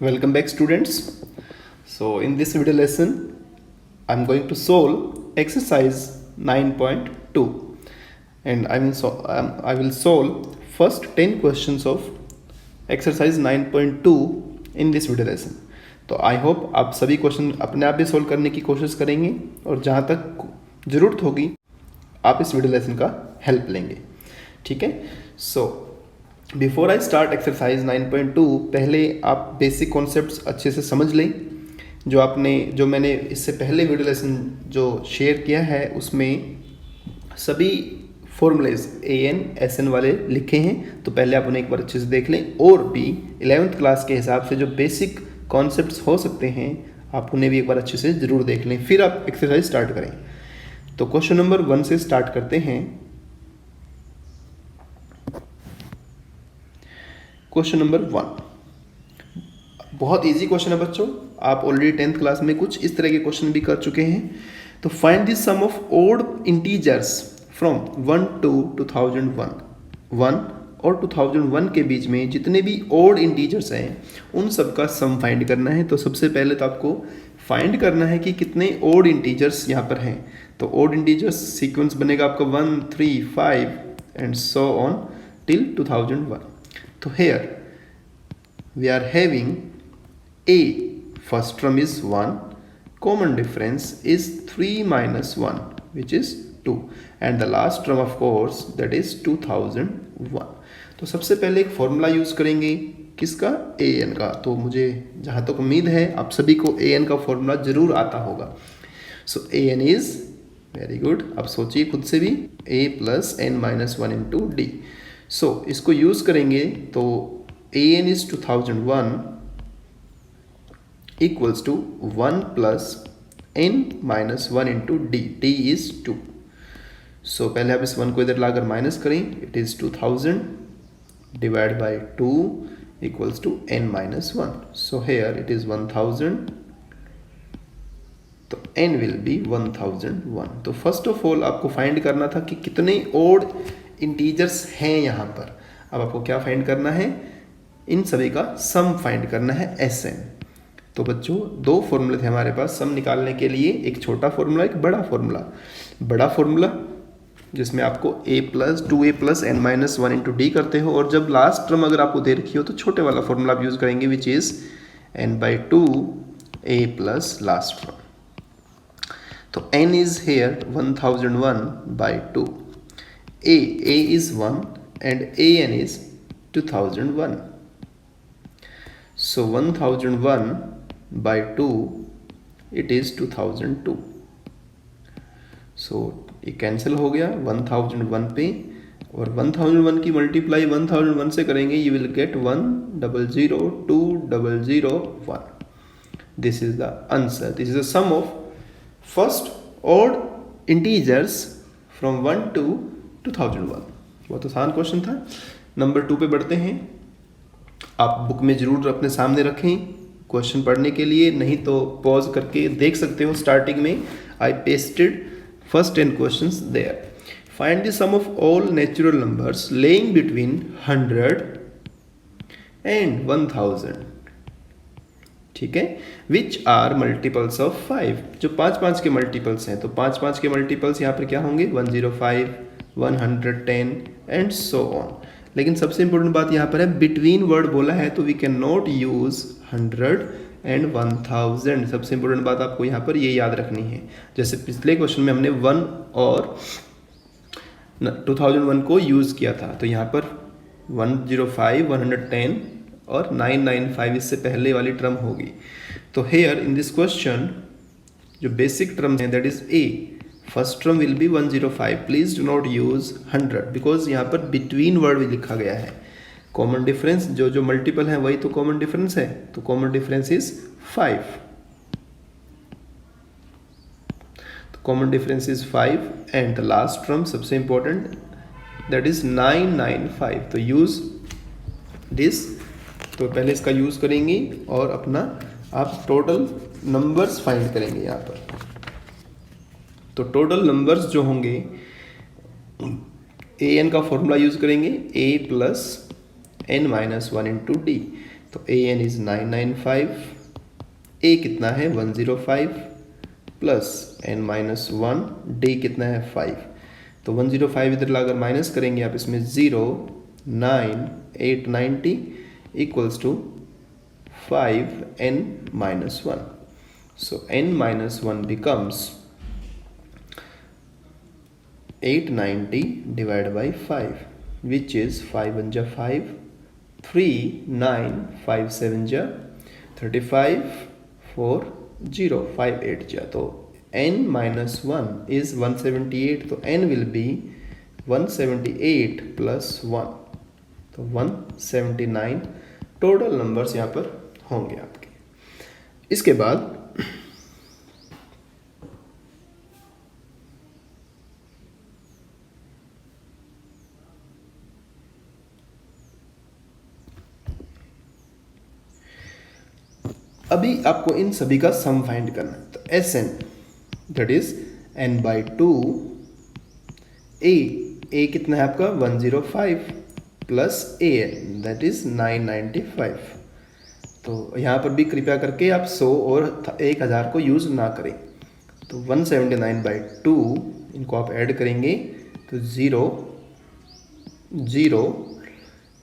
Welcome back, students. So in this video lesson I'm going to solve exercise 9.2 and I will solve first 10 questions of exercise 9.2 in this video lesson. तो I hope आप सभी question अपने आप भी solve करने की कोशिश करेंगे और जहाँ तक ज़रूरत होगी आप इस वीडियो लेसन का हेल्प लेंगे, ठीक है। So before I start exercise 9.2 पहले आप बेसिक कॉन्सेप्ट्स अच्छे से समझ लें। जो मैंने इससे पहले वीडियो लेसन जो शेयर किया है उसमें सभी फॉर्मूलेज AN SN वाले लिखे हैं, तो पहले आप उन्हें एक बार अच्छे से देख लें। और भी 11th क्लास के हिसाब से जो बेसिक कॉन्सेप्ट्स हो सकते हैं आप उन्हें भी एक बार अच्छे से ज़रूर देख लें, फिर आप एक्सरसाइज स्टार्ट करें। तो क्वेश्चन नंबर 1 से स्टार्ट करते हैं। क्वेश्चन नंबर 1 बहुत इजी क्वेश्चन है बच्चों, आप ऑलरेडी 10th क्लास में कुछ इस तरह के क्वेश्चन भी कर चुके हैं। तो find the sum of odd integers from 1 to 2001। 1 और 2001 के बीच में जितने भी ओड इंटीजर्स हैं उन सब का सम फाइंड करना है। तो सबसे पहले तो आपको फाइंड करना है कि कितने ओड इंटीजर्स यहाँ पर हैं। तो ओड इंटीजर्स सीक्वेंस बनेगा आपका 1, 3, 5 एंड सो ऑन टिल 2001। तो here we are having A, first term is 1, common difference is 3 minus 1 which is 2 and the last term of course that is 2001। तो सबसे पहले एक फॉर्मूला यूज करेंगे किसका, AN का। तो मुझे जहाँ तक उम्मीद है आप सभी को AN का फॉर्मूला जरूर आता होगा। सो AN इज वेरी गुड, अब सोचिए खुद से भी A plus N minus 1 into D। सो इसको यूज करेंगे तो AN is 2001 equals to 1 plus N minus 1 into D। D is 2। सो पहले आप इस 1 को इधर लाकर माइनस करें, it is 2000 divide by 2 equals to N minus 1। So here it is 1000, तो N will be 1001। तो फर्स्ट ऑफ ऑल आपको फाइंड करना था कि कितने ओड इंटीजर्स हैं यहाँ पर। अब आपको क्या फाइंड करना है, इन सभी का सम फाइंड करना है SN। तो बच्चों दो फॉर्मूले थे हमारे पास सम निकालने के लिए, एक छोटा फॉर्मूला एक बड़ा फॉर्मूला। बड़ा फॉर्मूला जिसमें आपको A plus 2A plus N minus 1 into D करते हो, और जब लास्ट टर्म अगर आपको दे रखी हो तो छोटे वाला फॉर्मूला आप यूज करेंगे which is N by 2 A plus last term. तो N is here 1001 by 2। A is 1 and AN is 2001। So 1001 by 2 it is 2002। So ये कैंसिल हो गया 1001 पे, और 1001 की मल्टीप्लाई 1001 से करेंगे you will get 1002001। This is the answer, this is the sum of first odd integers from 1 to 2001। बहुत आसान क्वेश्चन था। नंबर 2 पे बढ़ते हैं। आप बुक में जरूर अपने सामने रखें क्वेश्चन पढ़ने के लिए, नहीं तो पॉज करके देख सकते हो। स्टार्टिंग में I pasted first 10 questions there. Find the sum of all natural numbers lying between 100 and 1000, ठीक है, विच आर मल्टीपल्स ऑफ 5। जो 5 के मल्टीपल्स हैं, तो 5 के मल्टीपल्स यहाँ पर क्या होंगे 105, 110 एंड सो ऑन। लेकिन सबसे इंपॉर्टेंट बात यहाँ पर है बिटवीन वर्ड बोला है, तो we can not use 100 and 1000। सबसे इंपॉर्टेंट बात आपको यहाँ पर ये याद रखनी है। जैसे पिछले क्वेश्चन में हमने 1 और 2001 को यूज किया था, तो यहाँ पर 105, 110 और 995 इससे पहले वाली टर्म होगी। तो हेयर इन दिस क्वेश्चन जो बेसिक टर्म है that is A, first term will be 105। Please do not use 100 because यहाँ पर बिटवीन वर्ड भी लिखा गया है। कॉमन डिफरेंस जो मल्टीपल है वही तो कॉमन डिफरेंस है, तो कॉमन डिफरेंस इज 5। तो common difference is 5 and the last term सबसे इंपॉर्टेंट दैट इज 995। तो यूज दिस, तो पहले इसका यूज करेंगे और अपना आप टोटल नंबर्स फाइंड करेंगे यहाँ पर। तो टोटल नंबर्स जो होंगे AN का फॉर्मूला यूज करेंगे A plus N minus 1 into D। तो an इज़ 995, a कितना है 105 प्लस n माइनस 1, d कितना है 5। तो 105 इधर लाकर माइनस करेंगे आप इसमें 0, 9, 8, 90 equals to 5 n minus 1. So n minus 1 becomes 890 divided by 5, which is 5 1 ja 5, 3 9, 5 7 ja 35, 4 0, 5 8 ja. So n minus 1 is 178. So n will be 178 plus 1. तो 179 टोटल नंबर्स यहाँ पर होंगे आपके। इसके बाद अभी आपको इन सभी का सम फाइंड करना है। तो S n that is n by 2, a कितना है आपका 105 plus a n that is 995। तो यहाँ पर भी कृपया करके आप 100 और 1000 को यूज़ ना करें। तो 179 बाई 2 इनको आप ऐड करेंगे तो 0 0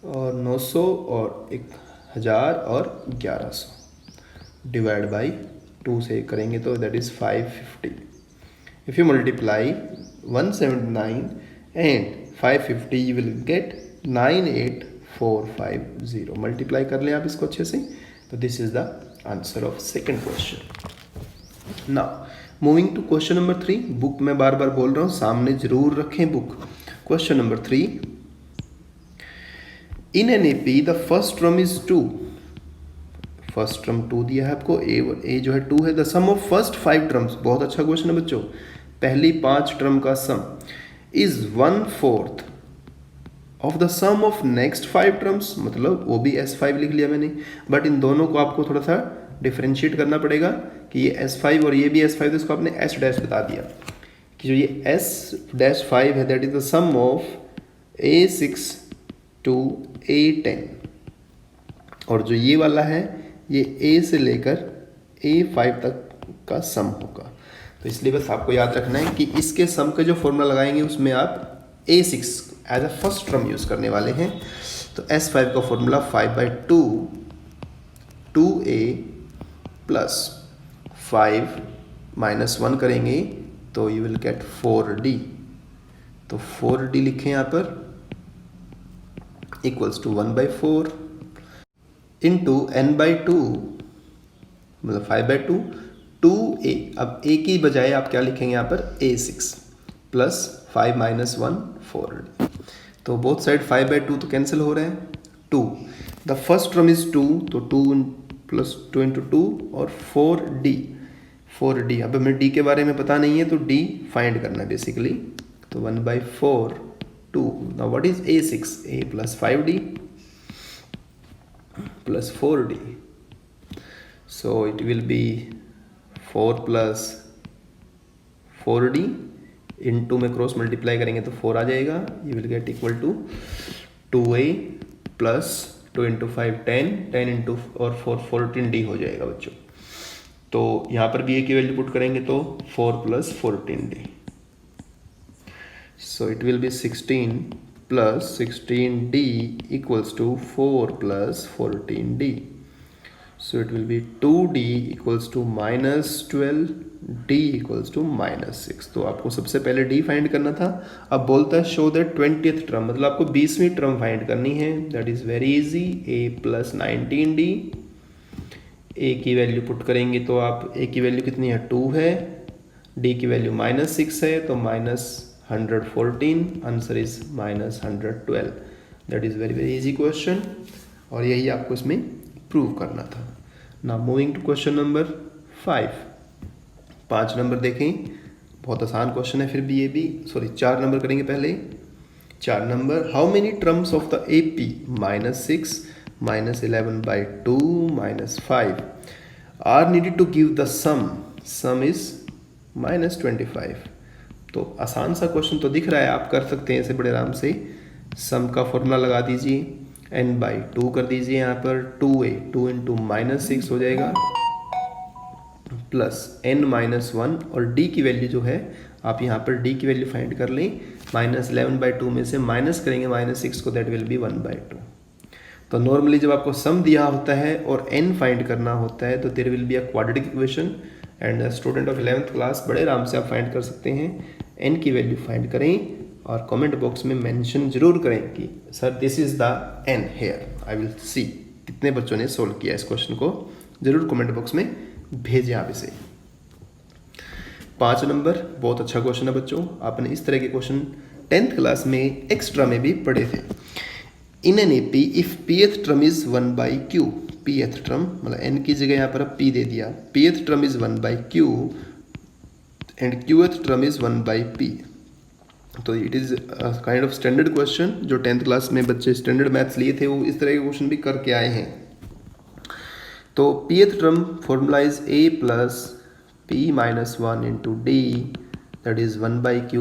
और 900 और 1000 और 1100 डिवाइड बाई 2 से करेंगे तो that is 550। If you multiply 179 and 550 you will get 98450। Multiply कर लें आप इसको अच्छे से। तो this is the answer of second question. Now moving to question number 3। Book में बार बार बोल रहा हूँ, सामने जरूर रखें book. Question number 3, in an AP the first term is 2। First term 2 दिया है आपको, ए जो है 2 है। The sum of first 5 terms, बहुत अच्छा क्वेश्चन है बच्चों, पहली 5 टर्म का sum is 1/4 of the sum of next 5 terms. मतलब वो भी S5 लिख लिया मैंने, बट इन दोनों को आपको थोड़ा सा डिफ्रेंशिएट करना पड़ेगा कि ये S5 और ये भी S5, तो इसको आपने S डैश बता दिया कि जो ये S-5 है that is the sum of A6 to A10, और जो ये वाला है ये A से लेकर A5 तक का सम होगा। तो इसलिए बस आपको याद रखना है कि इसके सम का जो फॉर्मूला लगाएंगे उसमें आप A6 as a first term use करने वाले हैं। तो S5 का फॉर्मूला 5/2 2A प्लस 5 माइनस 1 करेंगे तो यू विल गेट 4D। तो 4D लिखें यहाँ पर इक्वल्स टू 1/4 इंटू n/2 मतलब 5/2 2A। अब A की बजाय आप क्या लिखेंगे यहाँ पर A6 प्लस 5 माइनस 1 4D। तो बोथ साइड 5/2 तो कैंसिल हो रहे हैं। 2 द फर्स्ट टर्म इज 2, तो 2 प्लस 2 इंटू 2 और 4D। अब हमें D के बारे में पता नहीं है तो D फाइंड करना है बेसिकली। तो 1/4 2। Now what is A6? A plus 5D plus 4D। So it will be 4 plus 4D into में क्रॉस मल्टीप्लाई करेंगे तो 4 आ जाएगा। You will get equal to 2A plus 2 into 5 10, 10 into और 4 14D हो जाएगा बच्चों। तो यहाँ पर भी A की वैल्यू पुट करेंगे तो 4 plus 14D। So it will be 16 plus 16D equals to 4 plus 14D। So it will be 2D equals to minus 12, D equals to minus 6। तो आपको सबसे पहले D फाइंड करना था। अब बोलता है शो द 20th टर्म, मतलब आपको 20वीं टर्म फाइंड करनी है। That is very easy. A plus 19D। A की वैल्यू पुट करेंगे तो आप A की वैल्यू कितनी है 2 है, D की वैल्यू -6 है तो -114। Answer is -112। That is very very easy question और यही आपको इसमें प्रूव करना था। Now moving to question number 5। 5 नंबर देखें, बहुत आसान क्वेश्चन है, फिर भी ये भी 4 नंबर करेंगे पहले। 4 number, how many terms of the AP -6 -11/2 -5 are needed to give the sum is -25। तो आसान सा क्वेश्चन तो दिख रहा है, आप कर सकते हैं इसे बड़े आराम से। सम का फॉर्मूला लगा दीजिए। n बाई 2 कर दीजिए यहाँ पर 2a 2 इंटू -6 हो जाएगा प्लस n -1 और d की वैल्यू जो है आप यहाँ पर d की वैल्यू फाइंड कर लें -11/2 में से माइनस करेंगे -6 को, दैट विल बी 1/2। तो नॉर्मली जब आपको सम दिया होता है और n फाइंड करना होता है तो there will be a quadratic equation and student of 11th class बड़े आराम से आप फाइंड कर सकते हैं। n की वैल्यू फाइंड करें और कमेंट बॉक्स में मेंशन जरूर करें कि sir this is the n here. I will see कितने बच्चों ने सोल्व किया इस क्वेश्चन को, जरूर कमेंट बॉक्स में भेजें आप इसे। 5 नंबर बहुत अच्छा क्वेश्चन है बच्चों, आपने इस तरह के क्वेश्चन 10th क्लास में एक्स्ट्रा में भी पढ़े थे। In an AP if pth term is 1/q, pth term मतलब n की जगह यहाँ पर p दे दिया, pth term is 1/q and qth term is 1/p। तो it is kind of standard question जो 10th क्लास में बच्चे स्टैंडर्ड मैथ्स लिए थे वो इस तरह के क्वेश्चन भी करके आए हैं। तो pth term formula is a plus p minus 1 into d that is 1/q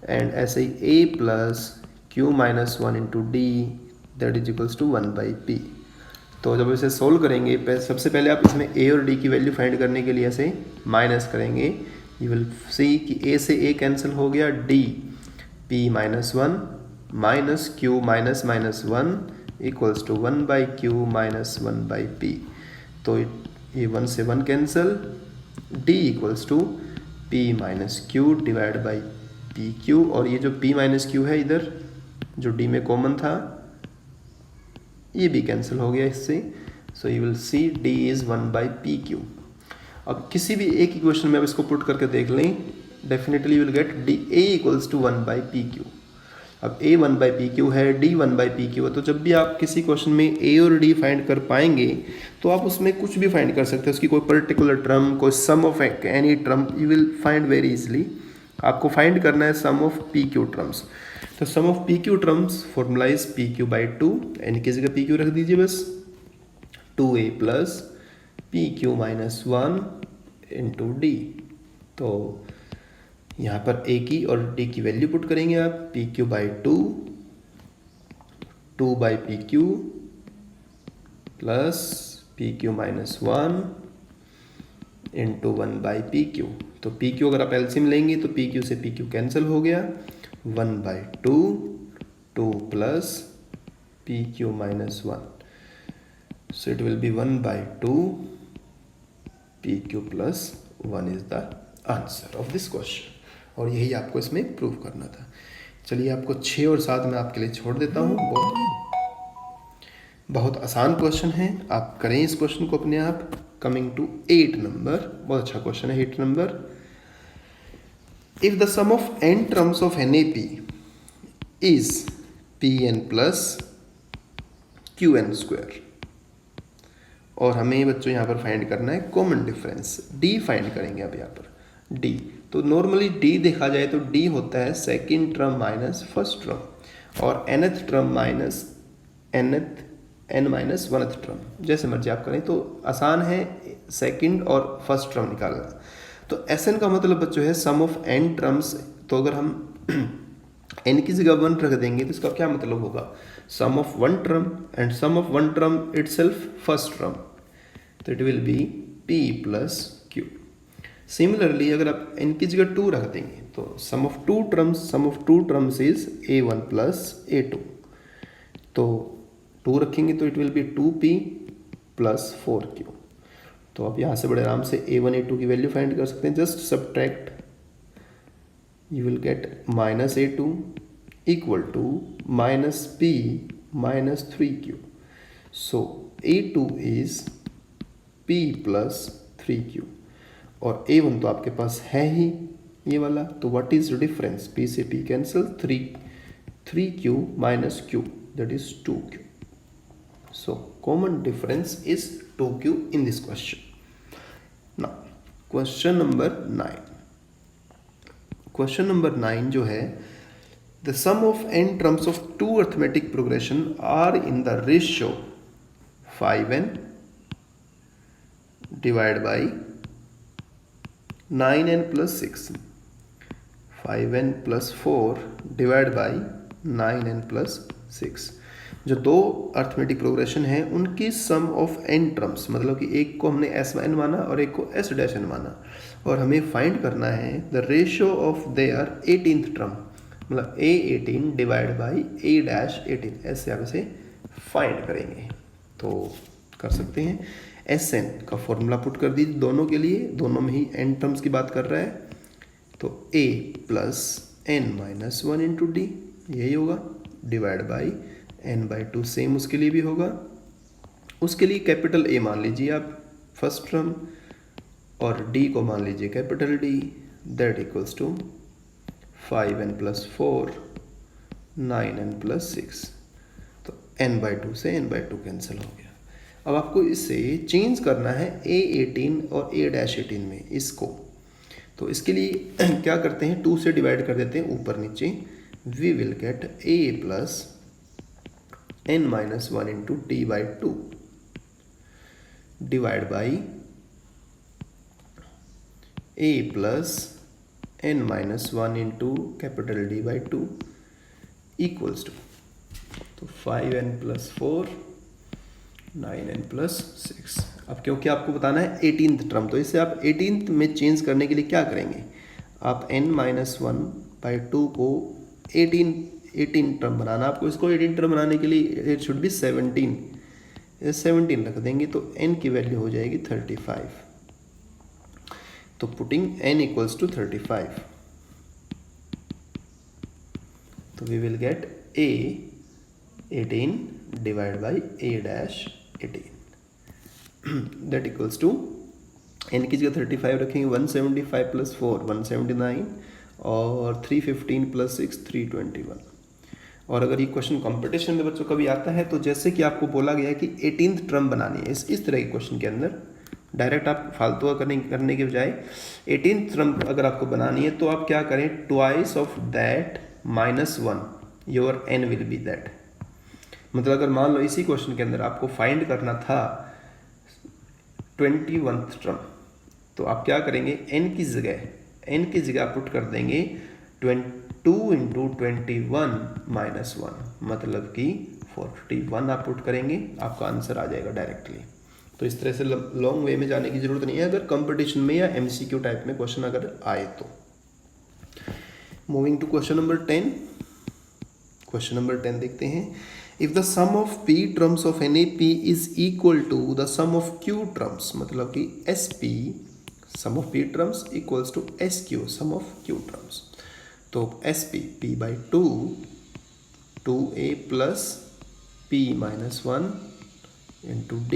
and ऐसे ही a plus q minus 1 into d that is equals to 1/p। तो जब इसे सोल्व करेंगे सबसे पहले आप इसमें a और d की वैल्यू फाइंड करने के लिए ऐसे माइनस करेंगे। यू विल सी कि a से a कैंसिल हो गया, d p minus 1 minus q minus -1 equals to 1/q minus 1/p। तो ये 1 से 1 cancel, d equals to p minus q divide by P Q, और ये जो p माइनस क्यू है इधर जो d में कॉमन था ये भी कैंसिल हो गया इससे। So you will see d is 1/pq। अब किसी भी एक इक्वेशन में अब इसको पुट करके देख लें, definitely you will get d a equals to 1/pq। अब a 1/pq है, d 1/pq है, तो जब भी आप किसी क्वेश्चन में a और d फाइंड कर पाएंगे तो आप उसमें कुछ भी फाइंड कर सकते हैं, उसकी कोई पर्टिकुलर टर्म, कोई sum of any term you will find very easily. आपको फाइंड करना है सम ऑफ pq टर्म्स। तो sum of pq terms formula is pq/2, n की जगह pq रख दीजिए बस, 2a plus pq minus 1 into d। तो यहाँ पर a की और d की वैल्यू पुट करेंगे आप, pq/2 2/pq plus pq minus 1 into 1/pq। तो pq अगर आप एलसीएम लेंगे तो pq से pq कैंसिल हो गया, 1/2 2 plus pq minus 1, so it will be 1/2 pq plus 1 is the answer of this question। और यही आपको इसमें प्रूव करना था। चलिए आपको 6 और 7 में आपके लिए छोड़ देता हूँ। बहुत आसान क्वेश्चन है, आप करें इस क्वेश्चन को अपने आप। कमिंग टू 8 नंबर, बहुत अच्छा क्वेश्चन है 8 नंबर। If the sum of n terms of NAP is pn plus qn square, और हमें बच्चों यहाँ पर फाइंड करना है कॉमन डिफरेंस, d फाइंड करेंगे अब यहाँ पर d। तो नॉर्मली d देखा जाए तो d होता है second term minus first term, और nth term minus n minus 1th term, जैसे मर्जी आप करें। तो आसान है सेकंड और फर्स्ट टर्म निकालना। तो Sn का मतलब बच्चों है सम ऑफ n टर्म्स। तो अगर हम n की जगह 1 रख देंगे तो इसका क्या मतलब होगा, sum of 1 term and sum of 1 term itself first term, तो it will be p plus q। Similarly अगर आप n की जगह 2 रख देंगे तो sum of 2 terms is a1 plus a2। तो 2 रखेंगे तो it will B 2p plus 4q। तो आप यहाँ से बड़े आराम से a1 a2 की वैल्यू फाइंड कर सकते हैं। Just subtract, you will get minus a2 equal to minus p minus 3q। So a2 is p plus 3q, और a1 तो आपके पास है ही ये वाला, तो व्हाट इज डिफरेंस, p से p cancel, 3q minus q that is 2q। So common difference is 2q in this question. Now question number 9. Question number 9 जो है, the sum of n terms of two arithmetic progression are in the ratio 5n divided by 9n plus 6, 5n plus 4 divided by 9n plus 6। जो दो arithmetic progression है उनकी सम of n terms, मतलब कि एक को हमने S1 माना और एक को S' माना, और हमें फाइंड करना है the ratio of their 18th term, मतलब A18 डिवाइड बाई A-18, ऐसे आप इसे फाइंड करेंगे। तो कर सकते हैं, Sn का फॉर्मूला पुट कर दीजिए दोनों के लिए, दोनों में ही n टर्म्स की बात कर रहा है, तो A plus n-1 into D, यही होगा, डिवाइड बाई n/2, सेम उसके लिए भी होगा। उसके लिए कैपिटल A मान लीजिए आप फर्स्ट टर्म, और D को मान लीजिए capital D, that equals to 5n + 4 9n + 6, तो n/2 से n/2 कैंसिल हो गया। अब आपको इसे चेंज करना है A18 और A-18 में इसको, तो इसके लिए क्या करते हैं, 2 से डिवाइड कर देते हैं ऊपर नीचे, we will get A plus n-1 into D/2 divide by A plus n-1 into capital D/2 equals to, तो 5n + 4 9n + 6। अब क्योंकि आपको बताना है 18th टर्म, तो इसे आप 18th में चेंज करने के लिए क्या करेंगे, आप n-1/2 को 18 टर्म बनाना, आपको इसको 18 टर्म बनाने के लिए इट शुड बी 17 रख देंगे, तो n की वैल्यू हो जाएगी 35, तो पुटिंग n इक्वल्स टू 35, तो we will get A18 divide by A-18, that equals to, n की जगह 35 रखेंगे, 175 + 4 179, और 315 + 6 321। और अगर ये क्वेश्चन कंपटीशन में बच्चों कभी आता है, तो जैसे कि आपको बोला गया है कि 18th टर्म बनानी है, इस तरह के क्वेश्चन के अंदर डायरेक्ट आप फालतू करने के बजाय 18th टर्म अगर आपको बनानी है, तो आप क्या करें, twice of that -1 your n will be that. मतलब अगर मान लो इसी क्वेश्चन के अंदर आपको फाइंड करना था 21th टर्म, तो आप क्या करेंगे, n की जगह आप पुट कर देंगे 2 इंटू 21 -1, मतलब कि 41 आप पुट करेंगे, आपका आंसर आ जाएगा डायरेक्टली। तो इस तरह से लॉन्ग वे में जाने की जरूरत नहीं है अगर कंपटीशन में या MCQ टाइप में क्वेश्चन अगर आए तो। Moving to question number 10। Question number 10 देखते हैं, if the sum of p terms of NAP is equal to the sum of q terms, मतलब कि SP sum of p terms equals to SQ sum of q terms, तो SP p/2 2a plus p-1 into d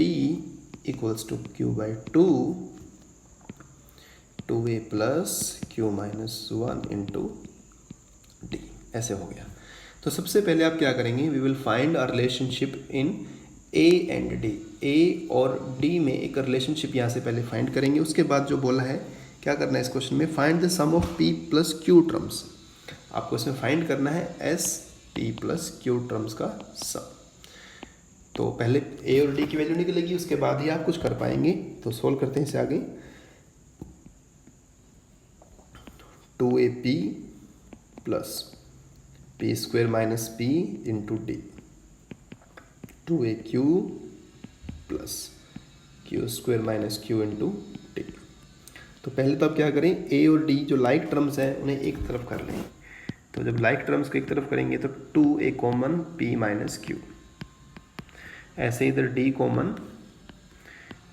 equals to q/2 2a plus q-1 into d, ऐसे हो गया। तो सबसे पहले आप क्या करेंगे, we will find a relationship in A and D, A और D में एक रिलेशनशिप यहाँ से पहले फाइंड करेंगे। उसके बाद जो बोला है क्या करना है इस क्वेश्चन में, find the sum of P plus Q terms, आपको इसमें फाइंड करना है SP प्लस Q टर्म्स का सम। तो पहले A और D की वैल्यू निकलेगी, उसके बाद ही आप कुछ कर पाएंगे। तो सोल्व करते हैं इसे आगे, 2AP plus p² minus p into d, 2AQ plus q² minus q into d। तो पहले तो आप क्या करें, a और d जो लाइक टर्म्स हैं उन्हें एक तरफ कर लें। तो जब लाइक टर्म्स को एक तरफ करेंगे तो 2a common p minus q, ऐसे इधर d common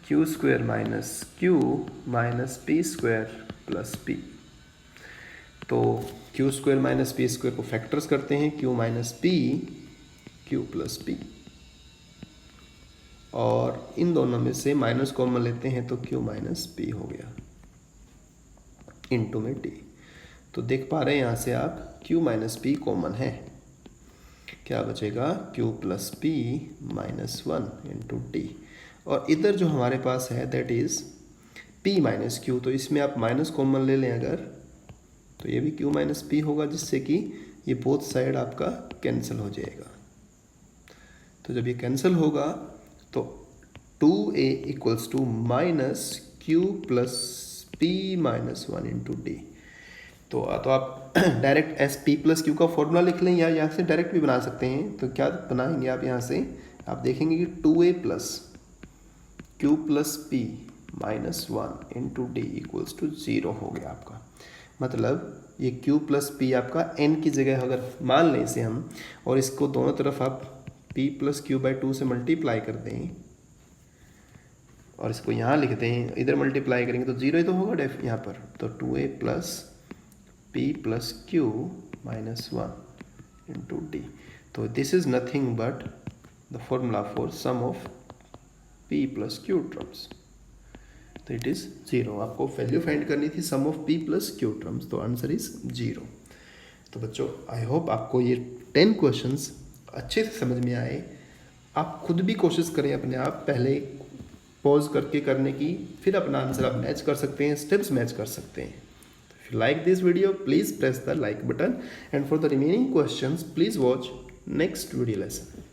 q² minus q minus p² plus p। तो q² माइनस p² को फैक्टर्स करते हैं, q minus p q plus p, और इन दोनों में से माइनस कॉमन लेते हैं तो q माइनस p हो गया इंटू में d। तो देख पा रहे हैं यहाँ से आप q माइनस p कॉमन है, क्या बचेगा q plus p minus 1 into d, और इधर जो हमारे पास है that is p minus q, तो इसमें आप माइनस कॉमन ले लें अगर, तो ये भी q माइनस p होगा, जिससे कि ये बोथ साइड आपका कैंसिल हो जाएगा। तो जब ये कैंसिल होगा तो 2a equals to minus q plus p minus 1 into d। तो आप direct S P plus Q का फॉर्मूला लिख लें या यहाँ से डायरेक्ट भी बना सकते हैं। तो क्या बनाएंगे आप यहाँ से, आप देखेंगे कि 2a plus q plus p minus 1 into d equals to 0 हो गया आपका। मतलब ये q प्लस पी आपका n की जगह अगर मान लें इसे हम, और इसको दोनों तरफ आप p प्लस क्यू बाई 2 से मल्टीप्लाई कर दें और इसको यहाँ लिख दें, इधर मल्टीप्लाई करेंगे तो 0 ही तो होगा डेफ यहाँ पर। तो 2a plus P plus Q minus 1 into D. तो this is nothing but the formula for sum of p plus Q terms. तो इट इज़ 0। आपको वैल्यू फाइंड करनी थी sum of p plus Q terms, तो answer is 0। तो बच्चों I hope आपको ये 10 क्वेश्चंस अच्छे से समझ में आए। आप खुद भी कोशिश करें अपने आप, पहले पॉज करके करने की, फिर अपना आंसर आप मैच कर सकते हैं, स्टेप्स मैच कर सकते हैं। If you like this video, please press the like button, and for the remaining questions, please watch next video lesson.